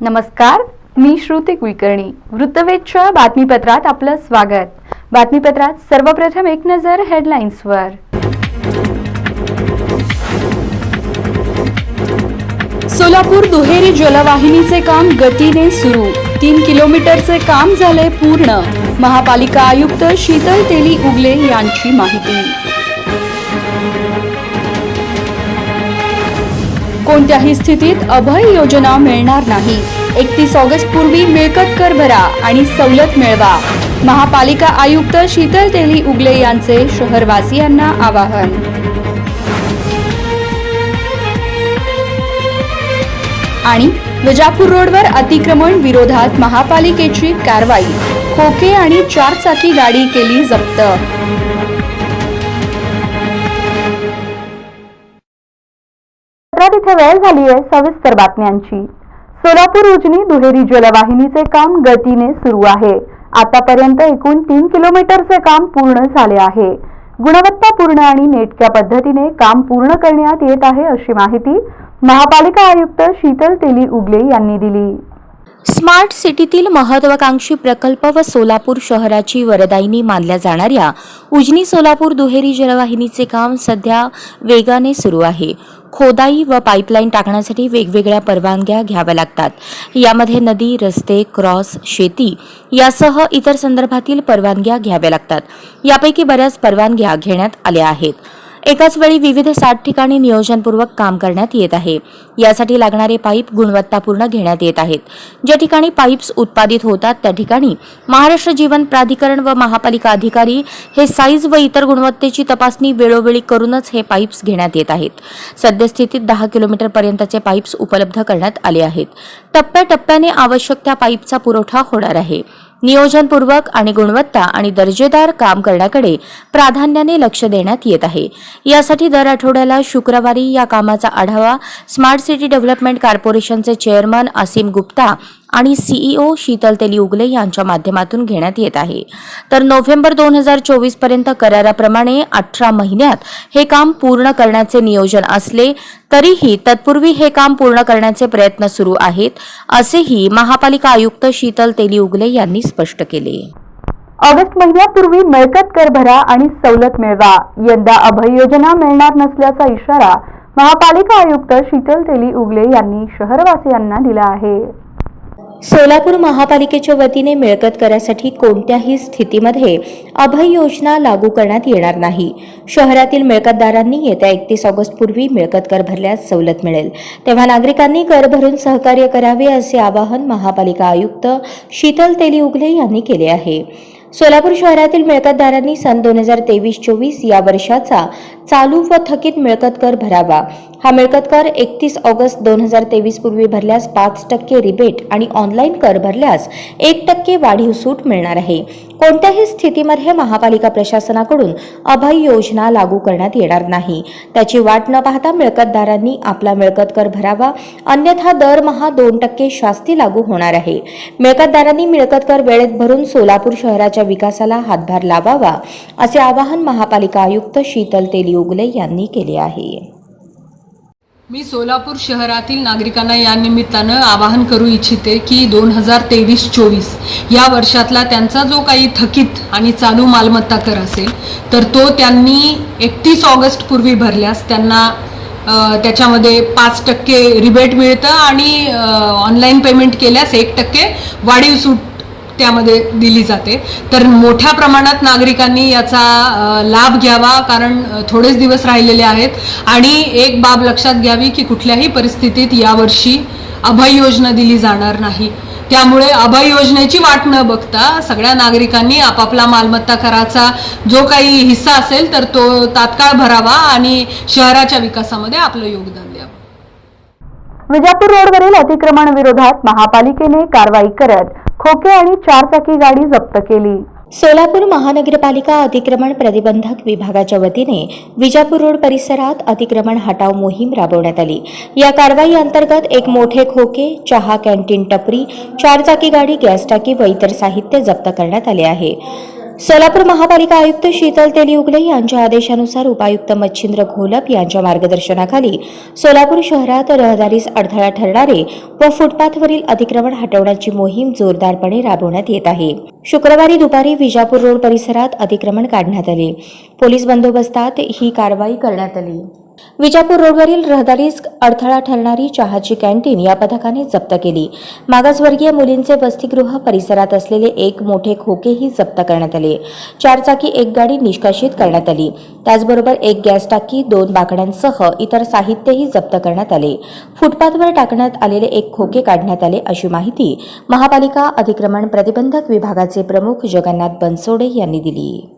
नमस्कार, मी श्रुती कुलकर्णी. वृत्तवेधच्या बातमीपत्रात आपलं स्वागत. बातमीपत्रात सर्वप्रथम एक नजर हेडलाईन्सवर. सोलापूर दुहेरी जलवाहिनीचे काम गतीने सुरू. 3 किलोमीटरचे काम झाले पूर्ण. महापालिका आयुक्त शीतल तेली उगले यांची माहिती. कोणत्याही स्थितीत अभय योजना मिळणार नाही. 31 ऑगस्ट पूर्वी मिळकत कर भरा आणि सवलत मिळवा. महापालिका आयुक्त शीतल तेली उगले यांचे शहरवासियांना आवाहन. आणि विजापूर रोडवर अतिक्रमण विरोधात महापालिकेची कारवाई. खोके आणि 4 चाकी गाडी केली जप्त. इथे वेळ झाली आहे सविस्तर बातम्यांची. सोलापूर उजनी दुहेरी जलवाहिनीचे काम गतीने सुरू आहे. आतापर्यंत एकूण 3 किलोमीटरचे काम पूर्ण झाले आहे. गुणवत्तापूर्ण आणि नेटक्या पद्धतीने काम पूर्ण करण्यात येत आहे अशी माहिती महापालिका आयुक्त शीतल तेली उगले यांनी दिली. स्मार्ट सिटीतील महत्वाकांक्षी प्रकल्प व सोलापूर शहराची वरदायिनी मानल्या जाणाऱ्या उजनी सोलापूर दुहेरी जलवाहिनीचे काम सध्या वेगाने सुरू आहे. खोदाई व पाईपलाईन टाकण्यासाठी वेगवेगळ्या परवानग्या घ्याव्या लागतात. यामध्ये नदी, रस्ते, क्रॉस, शेती यासह इतर संदर्भातील परवानग्या घ्याव्या लागतात. यापैकी बऱ्याच परवानग्या घेण्यात आल्या आहेत. एकाच वेळी विविध 60 ठिकाणी नियोजनपूर्वक काम करण्यात येत आहे. यासाठी लागणारे पाईप गुणवत्तापूर्ण घेण्यात येत आहेत. ज्या ठिकाणी पाईप्स उत्पादित होतात त्या ठिकाणी महाराष्ट्र जीवन प्राधिकरण व महापालिका अधिकारी हे साईज व इतर गुणवत्तेची तपासणी वेळोवेळी करूनच हे पाईप्स घेण्यात येत आहेत. सद्यस्थितीत 10 किलोमीटर पर्यंतचे पाईप्स उपलब्ध करण्यात आले आहेत. टप्प्याटप्प्याने आवश्यक त्या पाईपचा पुरवठा होणार आहे. नियोजनपूर्वक आणि गुणवत्ता आणि दर्जेदार काम करण्याकडे प्राधान्याने लक्ष देण्यात येत आहे. यासाठी दर आठवड्याला शुक्रवारी या कामाचा आढावा स्मार्ट सिटी डेव्हलपमेंट कॉर्पोरेशनचे चेअरमन असीम गुप्ता आणि सीईओ शीतल तेली उगले यांच्या माध्यमातून घेण्यात येत आहे. तर नोव्हेंबर 2024 पर्यंत कराराप्रमाणे 18 महिन्यात हे काम पूर्ण करण्याचे नियोजन असले तरीही तत्पूर्वी हे काम पूर्ण करण्याचे प्रयत्न सुरू आहेत, असेही महापालिका आयुक्त शीतल तेली उगले यांनी स्पष्ट केले. ऑगस्ट महिन्यापूर्वी मिळकत कर भरा आणि सवलत मिळवा. यंदा अभय योजना मिळणार नसल्याचा इशारा महापालिका आयुक्त शीतल तेली उगले यांनी शहरवासियांना दिला आहे. सोलापूर महापालिकेच्या वतीने मिळकत करासाठी कोणत्याही स्थितीमध्ये अभय योजना लागू करण्यात येणार नाही. शहरातील मिळकतदारांनी येत्या 31 ऑगस्ट पूर्वी मिळकत कर भरल्यास सवलत मिळेल. तेव्हा नागरिकांनी कर भरून सहकार्य करावे असे आवाहन महापालिका आयुक्त शीतल तेली उगले यांनी केले आहे. सोलापूर शहरातील मिळकतदारांनी सन 2023-24 या वर्षाचा चालू व थकीत मिळकत कर भरावा. हा मिळकत कर 31 ऑगस्ट 2023 पूर्वी भरल्यास 5% रिबेट आणि ऑनलाईन कर भरल्यास 1% वाढीव सूट मिळणार आहे. कोणत्याही स्थितीमध्ये महापालिका प्रशासनाकडून अभय योजना लागू करण्यात येणार नाही. त्याची वाट न पाहता मिळकतदारांनी आपला मिळकत कर भरावा, अन्यथा दरमहा 2% शास्ती लागू होणार आहे. मिळकतदारांनी मिळकत कर वेळेत भरून सोलापूर शहराच्या विकासाला हातभार लावावा असे आवाहन महापालिका आयुक्त शीतल तेली उगले यांनी केले आहे. मी सोलापूर शहरातील नागरिकांना या निमित्तानं आवाहन करू इच्छिते की 2023-24 या वर्षातला त्यांचा जो काही थकीत आणि चालू मालमत्ता कर असेल तर तो त्यांनी 31 ऑगस्ट पूर्वी भरल्यास त्यांना त्याच्यामध्ये 5% रिबेट मिळतं आणि ऑनलाईन पेमेंट केल्यास 1% वाढीव सूट त्यामध्ये दिली जाते. तर मोठ्या प्रमाणात नागरिकांनी याचा लाभ घ्यावा, कारण थोडेच दिवस राहिलेले आहेत. आणि एक बाब लक्षात घ्यावी की कुठल्याही परिस्थितीत यावर्षी अभय योजना दिली जाणार नाही. त्यामुळे अभय योजनेची वाट न बघता सगळ्या नागरिकांनी आपापला मालमत्ता कराचा जो काही हिस्सा असेल तर तो तात्काळ भरावा आणि शहराच्या विकासामध्ये आपलं योगदान द्यावं. विजापूर रोडवरील अतिक्रमण विरोधात महापालिकेने कारवाई करत खोके आणि 4 चाकी गाडी जप्त केली. सोलापूर महानगरपालिका अतिक्रमण प्रतिबंधक विभागाच्या वतीने विजापूर रोड परिसरात अतिक्रमण हटाव मोहीम राबवण्यात आली. या कारवाई अंतर्गत एक मोठे खोके, चहा कॅन्टीन टपरी, 4 चाकी गाडी, गॅस टाकी व इतर साहित्य जप्त करण्यात आले आहे. सोलापूर महापालिका आयुक्त शीतल तेली उगले यांच्या आदेशानुसार उपायुक्त मच्छिंद्र घोलप यांच्या मार्गदर्शनाखाली सोलापूर शहरात रहदारीस अडथळा ठरणारे व फुटपाथवरील अतिक्रमण हटवण्याची मोहीम जोरदारपणे राबवण्यात येत आहे. शुक्रवारी दुपारी विजापूर रोड परिसरात अतिक्रमण काढण्यात आले. पोलीस बंदोबस्तात ही कारवाई करण्यात आली. विजापूर रोडवरील रहदारीस अडथळा ठरणारी चहाची कॅन्टीन या पथकाने जप्त केली. मागासवर्गीय मुलींचे वसतिगृह परिसरात असलेले एक मोठे खोकेही जप्त करण्यात आले. 4 चाकी एक गाडी निष्कासित करण्यात आली. त्याचबरोबर एक गॅस टाकी, 2 बाकड्यांसह इतर साहित्यही जप्त करण्यात आले. फुटपाथवर टाकण्यात आलेले एक खोके काढण्यात आले अशी माहिती महापालिका अतिक्रमण प्रतिबंधक विभागाचे प्रमुख जगन्नाथ बनसोडे यांनी दिली.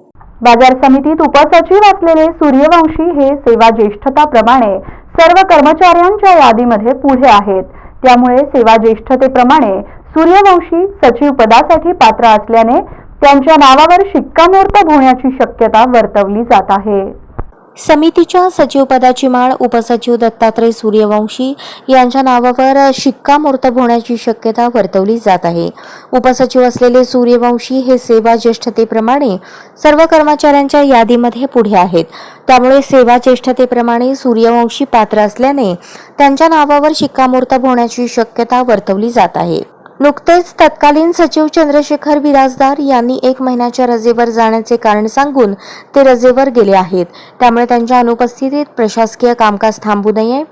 बाजार समितीत उपसचिव असलेले सूर्यवंशी हे सेवा ज्येष्ठताप्रमाणे सर्व कर्मचाऱ्यांच्या यादीमध्ये पुढे आहेत. त्यामुळे सेवा ज्येष्ठतेप्रमाणे सूर्यवंशी सचिव पदासाठी पात्र असल्याने त्यांच्या नावावर शिक्कामोर्तब होण्याची शक्यता वर्तवली जात आहे. समितीच्या सचिवपदाची माळ उपसचिव दत्तात्रय सूर्यवंशी यांच्या नावावर शिक्कामोर्तब होण्याची शक्यता वर्तवली जात आहे. उपसचिव असलेले सूर्यवंशी हे सेवा ज्येष्ठतेप्रमाणे सर्व कर्मचाऱ्यांच्या यादीमध्ये पुढे आहेत. त्यामुळे सेवा ज्येष्ठतेप्रमाणे सूर्यवंशी पात्र असल्याने त्यांच्या नावावर शिक्कामोर्तब होण्याची शक्यता वर्तवली जात आहे. नुकतेच तत्कालीन सचिव चंद्रशेखर बिराजदार यांनी 1 महिन्याच्या रजेवर जाण्याचे कारण सांगून ते रजेवर गेले आहेत. त्यामुळे त्यांच्या अनुपस्थितीत प्रशासकीय कामकाज थांबू नये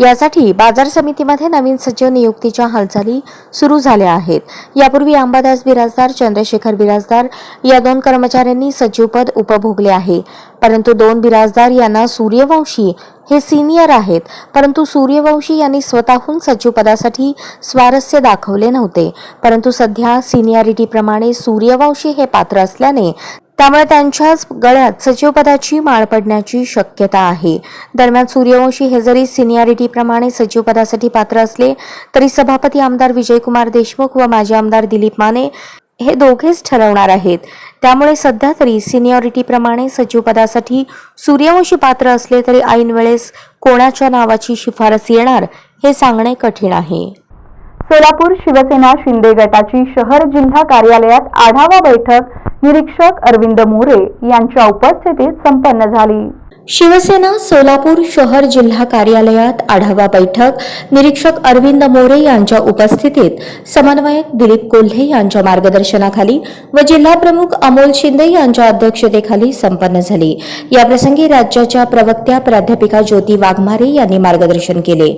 यासाठी बाजार समितीमध्ये नवीन सचिव नियुक्तीच्या हालचाली सुरू झाल्या आहेत. यापूर्वी अंबादास बिराजदार, चंद्रशेखर बिराजदार या 2 कर्मचाऱ्यांनी सचिवपद उपभोगले आहे. परंतु 2 बिराजदार यांना सूर्यवंशी हे सिनियर आहेत. परंतु सूर्यवंशी यांनी स्वतःहून सचिवपदासाठी स्वारस्य दाखवले नव्हते. परंतु सध्या सिनियरिटीप्रमाणे सूर्यवंशी हे पात्र असल्याने त्यामुळे त्यांच्याच गळ्यात सचिवपदाची माळ पडण्याची शक्यता आहे. दरम्यान सूर्यवंशी हे जरी सिनियरिटीप्रमाणे सचिवपदासाठी पात्र असले तरी सभापती आमदार विजयकुमार देशमुख व माजी आमदार दिलीप माने हे दोघेच ठरवणार आहेत. त्यामुळे सध्या तरी सिनियरिटीप्रमाणे सचिवपदासाठी सूर्यवंशी पात्र असले तरी ऐन वेळेस कोणाच्या नावाची शिफारस येणार हे सांगणे कठीण आहे. सोलापूर शिवसेना शिंदे गटाची शहर जिल्हा कार्यालयात आढावा बैठक निरीक्षक अरविंद मोरे यांच्या उपस्थितीत संपन्न झाली. शिवसेना सोलापूर शहर जिल्हा कार्यालयात आढावा बैठक निरीक्षक अरविंद मोरे यांच्या उपस्थितीत समन्वयक दिलीप कोल्हे यांच्या मार्गदर्शनाखाली व जिल्हा प्रमुख अमोल शिंदे यांच्या अध्यक्षतेखाली संपन्न झाली. याप्रसंगी राज्याच्या प्रवक्त्या प्राध्यापिका ज्योती वाघमारे यांनी मार्गदर्शन केले.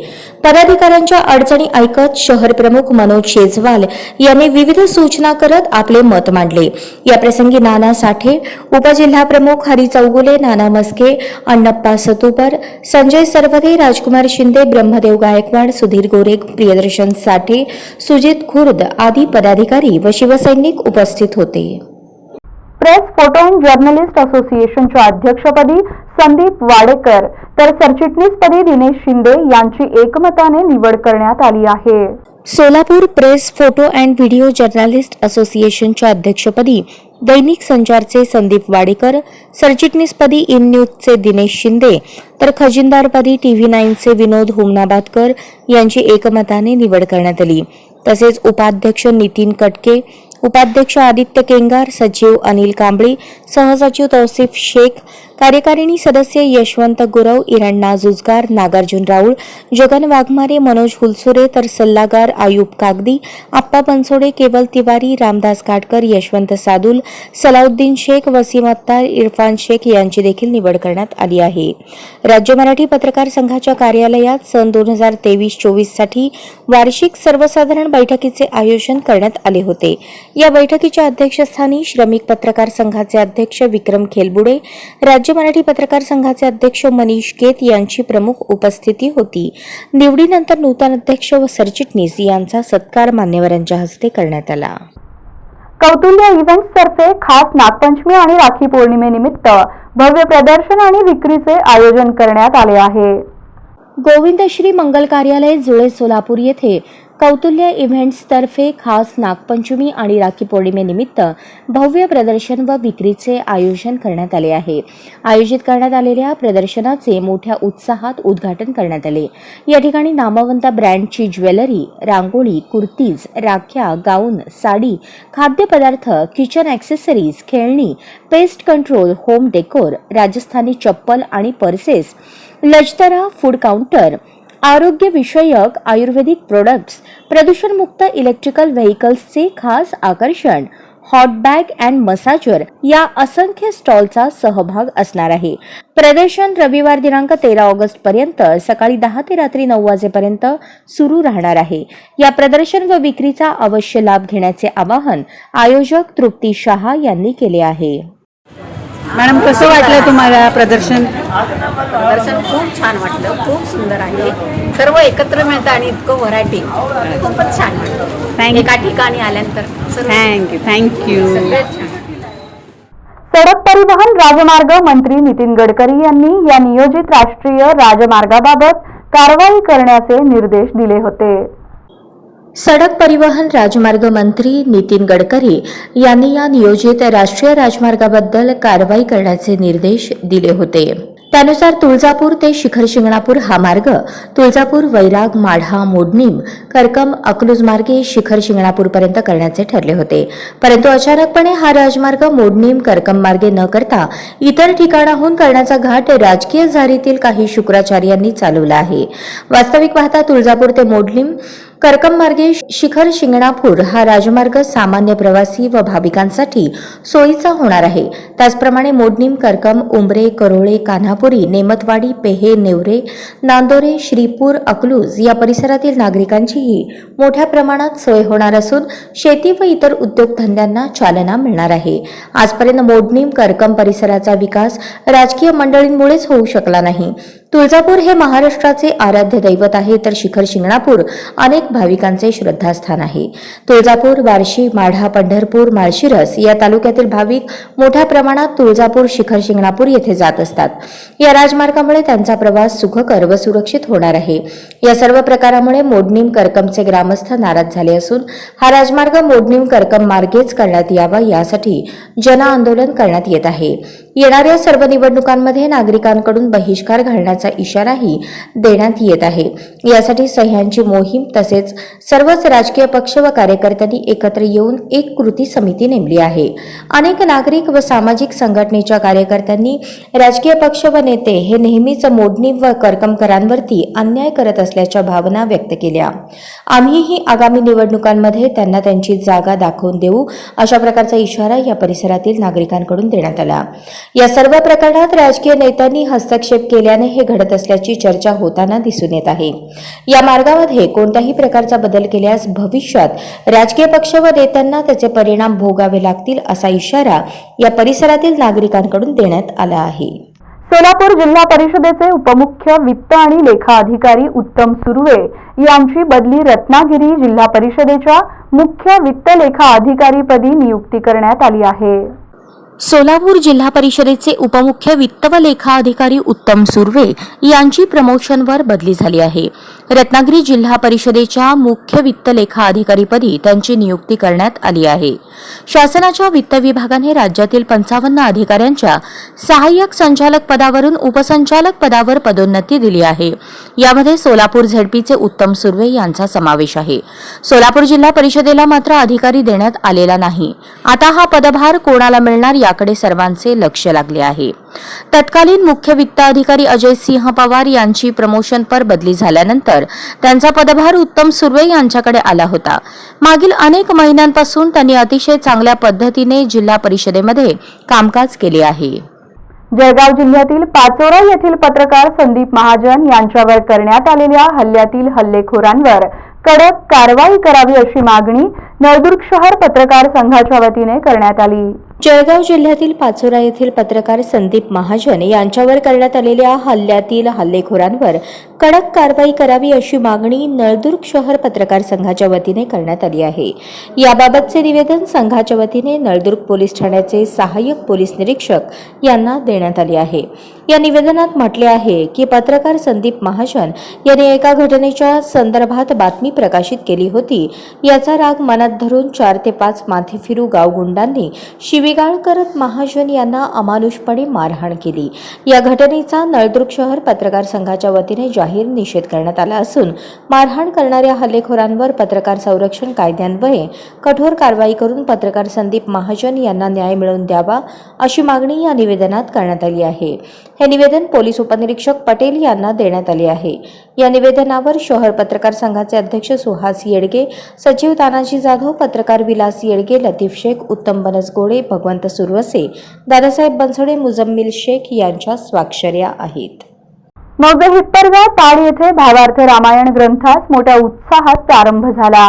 पदाधिकाऱ्यांच्या अडचणी ऐकत शहर प्रमुख मनोज शेजवाल यांनी विविध सूचना करत आपले मत मांडले. याप्रसंगी नाना साठे, उपजिल्हाप्रमुख हरी चौगुले, नाना मस्के, अण्णप्पा सतुपर, संजय सरवदे, राजकुमार शिंदे, ब्रह्मदेव गायकवाड, सुधीर गोरे, प्रियदर्शन साठे, सुजित खुर्द आदी पदाधिकारी व शिवसैनिक उपस्थित होते. प्रेस फोटो अँड जर्नलिस्ट असोसिएशनच्या अध्यक्षपदी संदीप वाडेकर तर सरचिटणीसपदी दिनेश शिंदे यांची एकमताने निवड करण्यात आली आहे. Solapur press photo and video journalist असोसिएशनच्या अध्यक्षपदी दैनिक संचारचे संदीप वाडेकर, सरचिटणीसपदी इन न्यूजचे दिनेश शिंदे तर खजिनदारपदी TV 9चे विनोद हुमनाबादकर यांची एकमताने निवड करण्यात आली. तसेच उपाध्यक्ष नितीन कटके, उपाध्यक्ष आदित्य केंगार, सचिव अनिल कांबळे, सहसचिव तौसिफ शेख, कार्यकारिणी सदस्य यशवंत गुरव, इरण नाजुजगार, नागार्जुन राऊळ, जगन वाघमारे, मनोज हुलसुरे तर सल्लागार आयुब कागदी, आप्पा बनसोडे, केवल तिवारी, रामदास काटकर, यशवंत सादुल, सलाउद्दीन शेख, वसीम अत्तार, इरफान शेख यांची देखील निवड करण्यात आली आहे. राज्य मराठी पत्रकार संघाच्या कार्यालयात सन 2023-24 साठी वार्षिक सर्वसाधारण बैठकीचे आयोजन करण्यात आले होते. या बैठकीच्या अध्यक्षस्थानी श्रमिक पत्रकार संघाचे अध्यक्ष विक्रम खेलबुडे, राज्य मराठी पत्रकार संघाचे अध्यक्ष मनीष केत यांची प्रमुख उपस्थिती होती. निवडीनंतर नूतन अध्यक्ष व सरचिटणीस यांचा सत्कार मान्यवरांच्या हस्ते करण्यात आला. कौतुल्य इव्हेंट्स तर्फे खास नागपंचमी आणि राखी पौर्णिमेनिमित्त भव्य प्रदर्शन आणि विक्रीचे आयोजन करण्यात आले आहे. गोविंदश्री मंगल कार्यालय जुळे सोलापूर येथे कौतुल्य इव्हेंट्सतर्फे खास नागपंचमी आणि राखी पौर्णिमेनिमित्त भव्य प्रदर्शन व विक्रीचे आयोजन करण्यात आले आहे. आयोजित करण्यात आलेल्या प्रदर्शनाचे मोठ्या उत्साहात उद्घाटन करण्यात आले. या ठिकाणी नामवंत ब्रँडची ज्वेलरी, रांगोळी, कुर्तीज, राख्या, गाऊन, साडी, खाद्यपदार्थ, किचन ॲक्सेसरीज, खेळणी, pest control, home decor, Rajasthani चप्पल आणि पर्सेस, लजतरा, फूड काउंटर, आरोग्यविषयक आयुर्वेदिक प्रोडक्ट्स, प्रदूषणमुक्त इलेक्ट्रिकल व्हेकल्सचे खास आकर्षण, हॉट बॅग अँड मसाजर या असंख्य स्टॉलचा सहभाग असणार आहे. प्रदर्शन रविवार दिनांक 13 ऑगस्ट पर्यंत सकाळी 10 ते रात्री 9 वाजेपर्यंत सुरू राहणार आहे. या प्रदर्शन व विक्रीचा अवश्य लाभ घेण्याचे आवाहन आयोजक तृप्ती शहा यांनी केले आहे. मॅडम, कसं वाटलं तुम्हाला प्रदर्शन? दर्शन खूप छान वाटलं, खूप सुंदर आहे. सर्व एकत्र मिळतं आणि इतकं व्हरायटी खूपच छान वाटतं. एका ठिकाणी आल्यानंतर थँक्यू. सगळेच छान. सडक परिवहन राजमार्ग मंत्री नितीन गडकरी यांनी या नियोजित राष्ट्रीय राजमार्गाबाबत कारवाई करण्याचे निर्देश दिले होते. सडक परिवहन राजमार्ग मंत्री नितीन गडकरी यांनी या नियोजित राष्ट्रीय राजमार्गाबद्दल कारवाई करण्याचे निर्देश दिले होते. त्यानुसार तुळजापूर ते शिखर शिंगणापूर हा मार्ग तुळजापूर, वैराग, माढा, मोडणीम, करकम, अकलूज मार्गे शिखर शिंगणापूरपर्यंत करण्याचे ठरले होते. परंतु अचानकपणे हा राजमार्ग मोडणीम, करकम मार्गे न करता इतर ठिकाणाहून करण्याचा घाट राजकीय झारीतील काही शुक्राचार्यांनी चालवला आहे. वास्तविक पाहता तुळजापूर ते मोडणीम, करकम मार्गे शिखर शिंगणापूर हा राजमार्ग सामान्य प्रवासी व भाविकांसाठी सोयीचा होणार आहे. त्याचप्रमाणे मोडणीम, करकम, उंबरे, करोळे, कान्हापुरी, नेमतवाडी, पेहे, नेवरे, नांदोरे, श्रीपूर, अकलूज या परिसरातील नागरिकांचीही मोठ्या प्रमाणात सोय होणार असून शेती व इतर उद्योगधंद्यांना चालना मिळणार आहे. आजपर्यंत मोडणीम, करकम परिसराचा विकास राजकीय मंडळींमुळेच होऊ शकला नाही. तुळजापूर हे महाराष्ट्राचे आराध्य दैवत आहे, तर शिखर शिंगणापूर अनेक भाविकांचे श्रद्धास्थान आहे. तुळजापूर, बार्शी, माढा, पंढरपूर, माळशिरस या तालुक्यातील भाविक मोठ्या प्रमाणात तुळजापूर, शिखर शिंगणापूर येथे जात असतात. या राजमार्गामुळे त्यांचा प्रवास सुखकर व सुरक्षित होणार आहे. या सर्व प्रकारामुळे मोडणीम, करकमचे ग्रामस्थ नाराज झाले असून हा राजमार्ग मोडणीम, करकम मार्गेच करण्यात यावा यासाठी जनआंदोलन करण्यात येत आहे. येणाऱ्या सर्व निवडणुकांमध्ये नागरिकांकडून बहिष्कार घालण्याचा इशाराही देण्यात येत आहे. यासाठी सह्यांची मोहीम तसेच सर्वच राजकीय पक्ष व कार्यकर्त्यांनी एकत्र येऊन एक कृती समिती नेमली आहे. अनेक नागरिक व सामाजिक संघटनेच्या कार्यकर्त्यांनी राजकीय पक्ष व नेते हे नेहमीच मोडणीम व करकमकरांवरती अन्याय करत असल्याच्या भावना व्यक्त केल्या. आम्हीही आगामी निवडणुकांमध्ये त्यांना त्यांची जागा दाखवून देऊ अशा प्रकारचा इशारा या परिसरातील नागरिकांकडून देण्यात आला. या सर्व प्रकरणात राजकीय नेत्यांनी हस्तक्षेप केल्याने हे घडत असल्याची चर्चा होताना दिसून येत आहे. या मार्गामध्ये कोणत्याही प्रकारचा बदल केल्यास भविष्यात राजकीय पक्ष व नेत्यांना त्याचे परिणाम भोगावे लागतील असा इशारा या परिसरातील नागरिकांकडून देण्यात आला आहे. सोलापूर जिल्हा परिषदेचे उपमुख्य वित्त आणि लेखा अधिकारी उत्तम सुर्वे यांची बदली रत्नागिरी जिल्हा परिषदेच्या मुख्य वित्त लेखा अधिकारीपदी नियुक्ती करण्यात आली आहे. सोलापूर जिल्हा परिषदेचे उपमुख्य वित्त व लेखा अधिकारी उत्तम सुर्वे यांची प्रमोशनवर बदली झाली आहे. रत्नागिरी जिल्हा परिषदेच्या मुख्य वित्त लेखा अधिकारीपदी त्यांची नियुक्ती करण्यात आली आहे. शासनाच्या वित्त विभागाने राज्यातील 55 अधिकाऱ्यांच्या सहाय्यक संचालक पदावरून उपसंचालक पदावर पदोन्नती दिली आहे. यामध्ये सोलापूर झेडपीचे उत्तम सुर्वे यांचा समावेश आहे. सोलापूर जिल्हा परिषदेला मात्र अधिकारी देण्यात आलेला नाही. आता हा पदभार कोणाला मिळणार याकडे सर्वांचे लक्ष लागले आहे. तत्कालीन मुख्य वित्त अधिकारी अजय सिंह पवार यांची प्रमोशनपर बदली झाल्यानंतर त्यांचा पदभार उत्तम सुर्वे यांच्याकडे आला होता. मागील अनेक महिन्यांपासून त्यांनी अतिशय चांगल्या पद्धतीने जिल्हा परिषदेमध्ये कामकाज केले आहे. जळगाव जिल्ह्यातील पाचोरा येथील पत्रकार संदीप महाजन यांच्यावर करण्यात आलेल्या हल्ल्यातील हल्लेखोरांवर कडक कारवाई करावी अशी मागणी नळदुर्ग शहर पत्रकार संघाच्या वतीने करण्यात आली. जळगाव जिल्ह्यातील पाचोरा येथील पत्रकार संदीप महाजन यांच्यावर करण्यात आलेल्या हल्ल्यातील हल्लेखोरांवर कडक कारवाई करावी अशी मागणी नळदुर्ग शहर पत्रकार संघाच्या वतीने करण्यात आली आहे. याबाबतचे निवेदन संघाच्या वतीने नळदुर्ग पोलीस ठाण्याचे सहाय्यक पोलीस निरीक्षक यांना देण्यात आले आहे. या निवेदनात म्हटले आहे की पत्रकार संदीप महाजन यांनी एका घटनेच्या संदर्भात बातमी प्रकाशित केली होती. याचा राग मनात धरून 4 ते 5 माथेफिरू गावगुंडांनी शिवीगाळ करत महाजन यांना अमानुषपणे मारहाण केली. या घटनेचा नळदुर्ग शहर पत्रकार संघाच्या वतीने जाहीर निषेध करण्यात आला असून मारहाण करणाऱ्या हल्लेखोरांवर पत्रकार संरक्षण कायद्यान्वये कठोर कारवाई करून पत्रकार संदीप महाजन यांना न्याय मिळवून द्यावा अशी मागणी या निवेदनात करण्यात आली आहे. हे निवेदन पोलीस उपनिरीक्षक पटेल यांना देण्यात आले आहे. या निवेदनावर शहर पत्रकार संघाचे अध्यक्ष सुहास येडगे, सचिव तानाजी जाधव, पत्रकार विलास येडगे, लतीफ शेख, उत्तम बनसगोडे, भगवंत सुरवसे, दादासाहेब बनसोडे, मुजम्मिल शेख यांच्या स्वाक्षऱ्या आहेत. मौजे हिप्परगा ताड येथे भावार्थ रामायण ग्रंथास मोठ्या उत्साहात प्रारंभ झाला.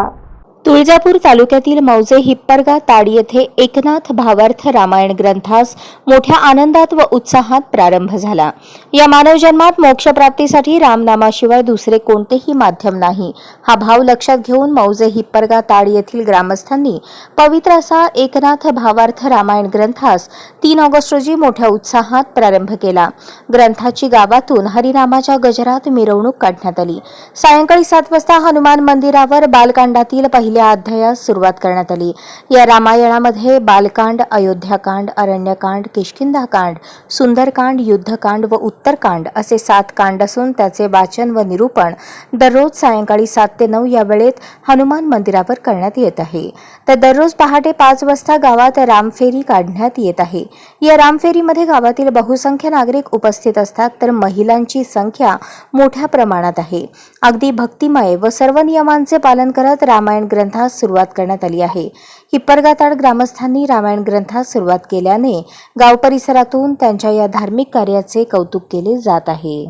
तुळजापूर तालुक्यातील मौजे हिप्परगा ताड येथे एकनाथ भावार्थ रामायण ग्रंथास मोठ्या आनंदात व उत्साहात प्रारंभ झाला. या मानव जन्मात मोक्षप्राप्तीसाठी रामनामाशिवाय दुसरे कोणतेही माध्यम नाही हा भाव लक्षात घेऊन मौजे हिप्परगा ताड येथील ग्रामस्थांनी पवित्र असा एकनाथ भावार्थ रामायण ग्रंथास 3 ऑगस्ट रोजी मोठ्या उत्साहात प्रारंभ केला. ग्रंथाची गावातून हरिनामाच्या गजरात मिरवणूक काढण्यात आली. सायंकाळी 7 वाजता हनुमान मंदिरावर बालकांडातील पहिल्या अध्यायास सुरुवात करण्यात आली. या रामायणामध्ये बालकांड, अयोध्याकांड, अरण्यकांड, किष्किंधाकांड, सुंदरकांड, युद्धकांड व उत्तरकांड असे 7 कांड असून त्याचे वाचन व निरूपण दररोज सायंकाळी 7 ते 9 या वेळेत हनुमान मंदिरावर करण्यात येत आहे. तर दररोज पहाटे 5 वाजता गावात रामफेरी काढण्यात येत आहे. या रामफेरीमध्ये गावातील बहुसंख्य नागरिक उपस्थित असतात तर महिलांची संख्या मोठ्या प्रमाणात आहे. अगदी भक्तिमय व सर्व नियमांचे पालन करत रामायण ग्रंथास सुरुवात करण्यात आली आहे. हिप्परगा ताड ग्रामस्थांनी रामायण ग्रंथास सुरुवात केल्याने गाव परिसरातून त्यांच्या या धार्मिक कार्याचे कौतुक केले जात आहे.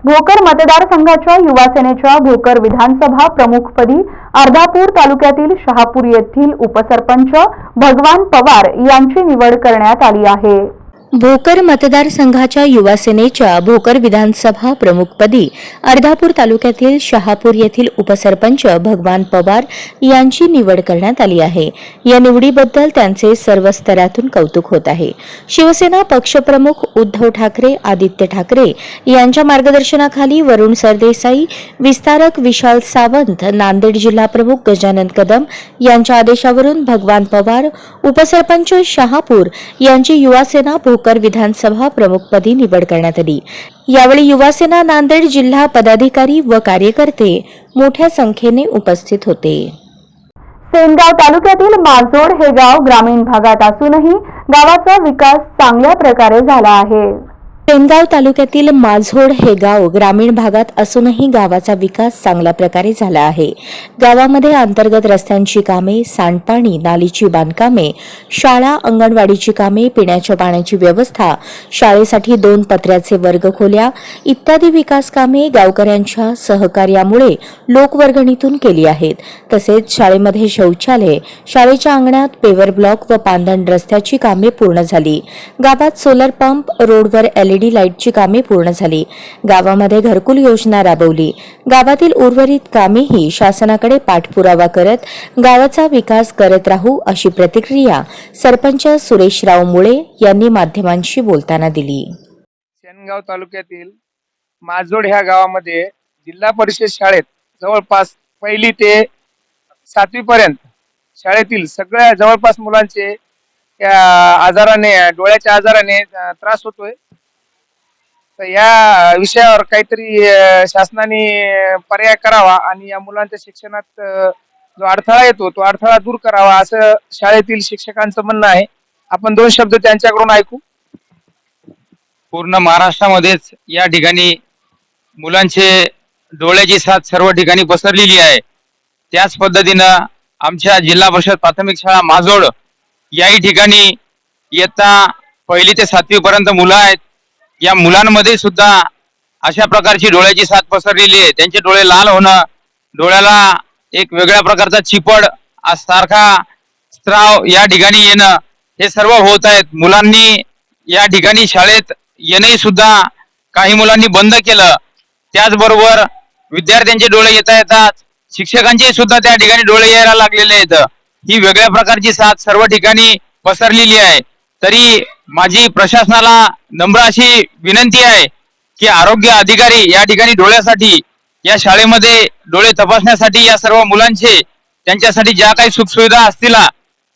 भोकर मतदारसंघाच्या युवासेनेच्या भोकर विधानसभा प्रमुखपदी अर्धापूर तालुक्यातील शहापूर येथील उपसरपंच भगवान पवार यांची निवड करण्यात आली आहे. भोकर मतदारसंघाच्या युवासेनेच्या भोकर विधानसभा प्रमुखपदी अर्धापूर तालुक्यातील शहापूर येथील उपसरपंच भगवान पवार यांची निवड करण्यात आली आहे. या निवडीबद्दल त्यांचे सर्व स्तरातून कौतुक होत आहे. शिवसेना पक्षप्रमुख उद्धव ठाकरे, आदित्य ठाकरे यांच्या मार्गदर्शनाखाली वरुण सरदेसाई, विस्तारक विशाल सावंत, नांदेड जिल्हा प्रमुख गजानन कदम यांच्या आदेशावरून भगवान पवार उपसरपंच शहापूर यांची युवासेना भोकर विधानसभा प्रमुखपदी निवड करण्यात आली. यावेळी युवासेना नांदेड जिल्हा पदाधिकारी व कार्यकर्ते मोठ्या संख्येने उपस्थित होते. सेनगाव तालुक्यातील माजोड हे गाव ग्रामीण भागात असूनही गावाचा विकास चांगल्या प्रकारे झाला आहे. सेनगाव तालुक्यातील माझोड हे गाव ग्रामीण भागात असूनही गावाचा विकास चांगल्या प्रकारे झाला आहे. गावामध्ये अंतर्गत रस्त्यांची कामे, सांडपाणी, नालीची बांधकामे, शाळा, अंगणवाडीची कामे, पिण्याच्या पाण्याची व्यवस्था, शाळेसाठी 2 पत्र्याचे वर्गखोल्या इत्यादी विकास कामे गावकऱ्यांच्या सहकार्यामुळे लोकवर्गणीतून केली आहेत. तसेच शाळेमध्ये शौचालय, शाळेच्या अंगणात पेवर ब्लॉक व पांधण रस्त्याची कामे पूर्ण झाली. गावात सोलर पंप, रोडवर LED लाईटची कामे पूर्ण झाली. गावामध्ये घरकुल योजना राबवली. गावातील उर्वरित कामेही शासनाकडे पाठपुरावा करत गावाचा विकास करत राहू अशी प्रतिक्रिया सरपंच सुरेशराव मुळे यांनी माध्यमांशी बोलताना दिली. सेनगाव तालुक्यातील माझोड ह्या गावामध्ये जिल्हा परिषद शाळेत जवळपास 1ली ते 7वी पर्यंत शाळेतील सगळ्या जवळपास मुलांचे या आजाराने, डोळ्याच्या आजाराने त्रास होतोय. तर या विषयावर काहीतरी शासनाने पर्याय करावा आणि या मुलांच्या शिक्षणात जो अडथळा येतो तो अडथळा दूर करावा असं शाळेतील शिक्षकांचं म्हणणं आहे. आपण 2 शब्द त्यांच्याकडून ऐकू. पूर्ण महाराष्ट्रामध्येच या ठिकाणी मुलांचे डोळ्याची साथ सर्व ठिकाणी पसरलेली आहे. त्याच पद्धतीनं आमच्या जिल्हा परिषद प्राथमिक शाळा माझोड याही ठिकाणी इयत्ता 1ली ते 7वी पर्यंत मुलं आहेत. या मुलांमध्ये सुद्धा अशा प्रकारची डोळ्याची साथ पसरलेली आहे. त्यांचे डोळे लाल होणं, डोळ्याला एक वेगळ्या प्रकारचा चिपड सारखा स्त्राव या ठिकाणी येणं, हे सर्व होत आहेत. मुलांनी या ठिकाणी शाळेत येणे सुद्धा काही मुलांनी बंद केलं. त्याचबरोबर विद्यार्थ्यांचे डोळे येता येतात, शिक्षकांचे सुद्धा त्या ठिकाणी डोळे यायला लागलेले आहेत. ही वेगळ्या प्रकारची साथ सर्व ठिकाणी पसरलेली आहे. तरी माझी प्रशासनाला नम्र अशी विनंती आहे की आरोग्य अधिकारी या ठिकाणी डोळ्यासाठी या शाळेमध्ये डोळे तपासण्यासाठी या सर्व मुलांचे त्यांच्यासाठी ज्या काही सुखसुविधा असतील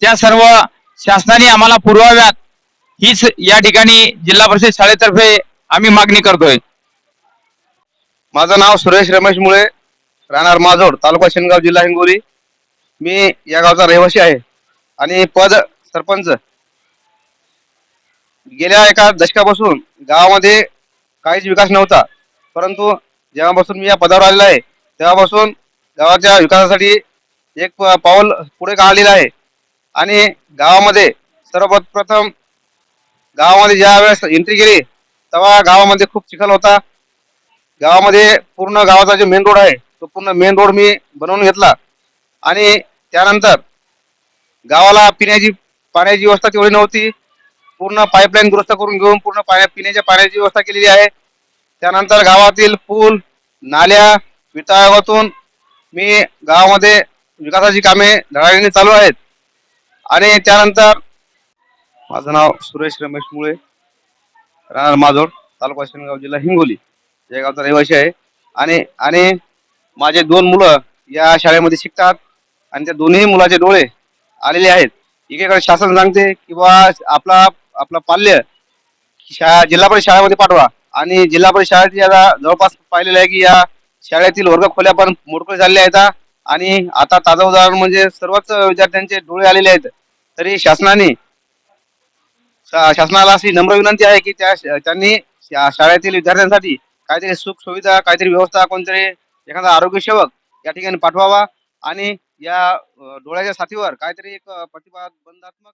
त्या सर्व शासनाने आम्हाला पुरवाव्यात, हीच या ठिकाणी जिल्हा परिषद शाळेतर्फे आम्ही मागणी करतोय. माझं नाव सुरेश रमेश मुळे, राहणार माजोड, तालुका शेनगाव, जिल्हा हिंगोली. मी या गावचा रहिवासी आहे आणि पद सरपंच. गेल्या एका दशकापासून गावामध्ये काहीच विकास नव्हता, परंतु जेव्हापासून मी या पदावर आलेला आहे तेव्हापासून गावाच्या विकासासाठी एक पाऊल पुढे काढलेलं आहे. आणि गावामध्ये सर्वप्रथम गावामध्ये ज्या वेळेस एंट्री केली तेव्हा गावामध्ये खूप चिखल होता. गावामध्ये पूर्ण गावाचा जो मेन रोड आहे तो पूर्ण मेन रोड मी बनवून घेतला. आणि त्यानंतर गावाला पाण्याची व्यवस्था तेवढी नव्हती. पूर्ण पाईपलाईन दुरुस्त करून घेऊन पूर्ण पिण्याच्या पाण्याची व्यवस्था केलेली आहे. त्यानंतर गावातील पूल, नाल्या, वित्त मी गावामध्ये विकासाची कामे धडाडीने चालू आहेत. आणि त्यानंतर माझं नाव सुरेश रमेश मुळे, राहणार माजोड, तालुका शेनगाव, जिल्हा हिंगोली या गावचा रहिवासी आहे. आणि माझे 2 मुलं या शाळेमध्ये शिकतात आणि त्या दोन्ही मुलाचे डोळे आलेले आहेत. एकीकडे शासन सांगते की बा आपला पाल्य जिल्हा परिषद शाळेमध्ये पाठवा, आणि जिल्हा परिषद शाळेत आता जवळपास पाहिलेलं आहे की या शाळेतील वर्ग खोल्या पण मोडकळे झालेल्या आहेत. आणि आता ताजं उदाहरण म्हणजे सर्वच विद्यार्थ्यांचे डोळे आलेले आहेत. तरी शासनाला अशी नम्र विनंती आहे की त्यांनी शाळेतील विद्यार्थ्यांसाठी काहीतरी सुख सुविधा, काहीतरी व्यवस्था, कोणतरी एखादा आरोग्य सेवक या ठिकाणी पाठवावा आणि या डोळ्याच्या साथीवर काहीतरी एक प्रतिबंधात्मक.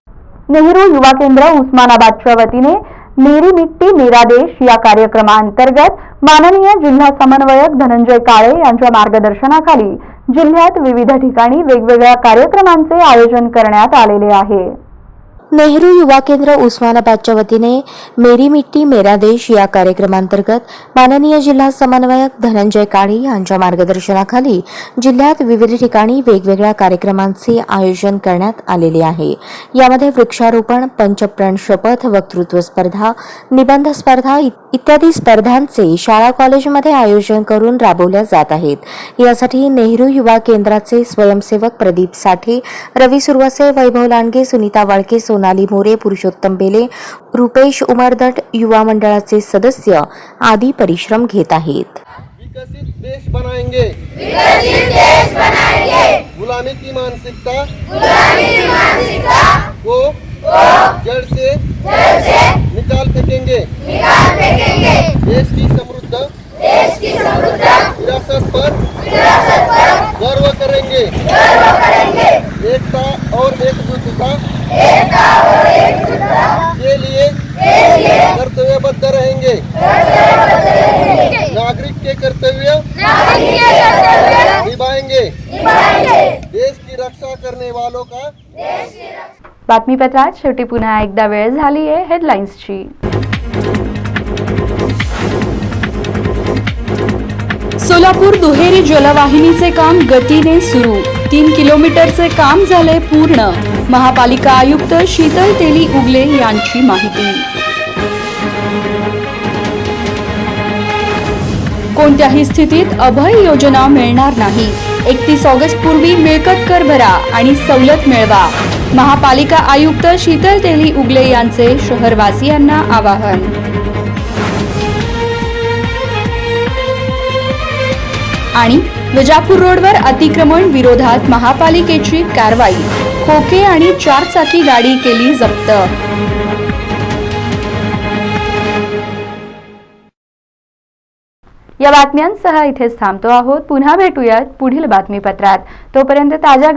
नेहरू युवा केंद्र उस्मानाबादच्या वतीने मेरी मिट्टी मेरा देश या कार्यक्रमाअंतर्गत माननीय जिल्हा समन्वयक धनंजय काळे यांच्या मार्गदर्शनाखाली जिल्ह्यात विविध ठिकाणी वेगवेगळ्या कार्यक्रमांचे आयोजन करण्यात आलेले आहे. नेहरू युवा केंद्र उस्मानाबादच्या वतीने मेरी मिट्टी मेरा देश या कार्यक्रमांतर्गत माननीय जिल्हा समन्वयक धनंजय काळे यांच्या मार्गदर्शनाखाली जिल्ह्यात विविध ठिकाणी वेगवेगळ्या कार्यक्रमांचे आयोजन करण्यात आलेले आहे. यामध्ये वृक्षारोपण, पंचप्राण शपथ, वक्तृत्व स्पर्धा, निबंध स्पर्धा इत्यादी स्पर्धांचे शाळा कॉलेजमध्ये आयोजन करून राबवल्या जात आहेत. यासाठी नेहरू युवा केंद्राचे स्वयंसेवक प्रदीप साठे, रवी सुरवसे, वैभव लांडगे, सुनीता वाळके, सोनाली मोरे, पुरुषोत्तम बेले, रुपेश उमरदट, युवा मंडळाचे सदस्य आदी परिश्रम घेत आहेत. विकसित देश बनाएंगे, गुलामी की मानसिकता को जड़ से निकाल फेंकेंगे, देश की समृद्ध विरासत पर गर्व करेंगे, एकता और एकजुटता के लिए कर्तव्यबद्ध रहेंगे, नागरिक के कर्तव्य निभाएंगे, देश की रक्षा करने वालों का. बातमीपत्रात शेवटी पुन्हा एकदा वेळ झाली आहे हेडलाईन्सची. सोलापूर दुहेरी जलवाहिनीचे काम गतीने सुरू. 3 किलोमीटरचे काम झाले पूर्ण. महापालिका आयुक्त शीतल तेली उगले यांची माहिती. कोणत्याही स्थितीत अभय योजना मिळणार नाही. 31 ऑगस्ट पूर्वी मिळकत कर भरा आणि सवलत मिळवा. महापालिका आयुक्त शीतल तेली उगले यांचे शहरवासियांना आवाहन. आणि विजापूर रोडवर अतिक्रमण विरोधात महापालिकेची कारवाई. खोके आणि 4 चाकी गाडी केली जप्त. या बातम्यांसह इथेच थांबतो आहोत. पुन्हा भेटूयात पुढील बातमीपत्रात. तोपर्यंत ताज्या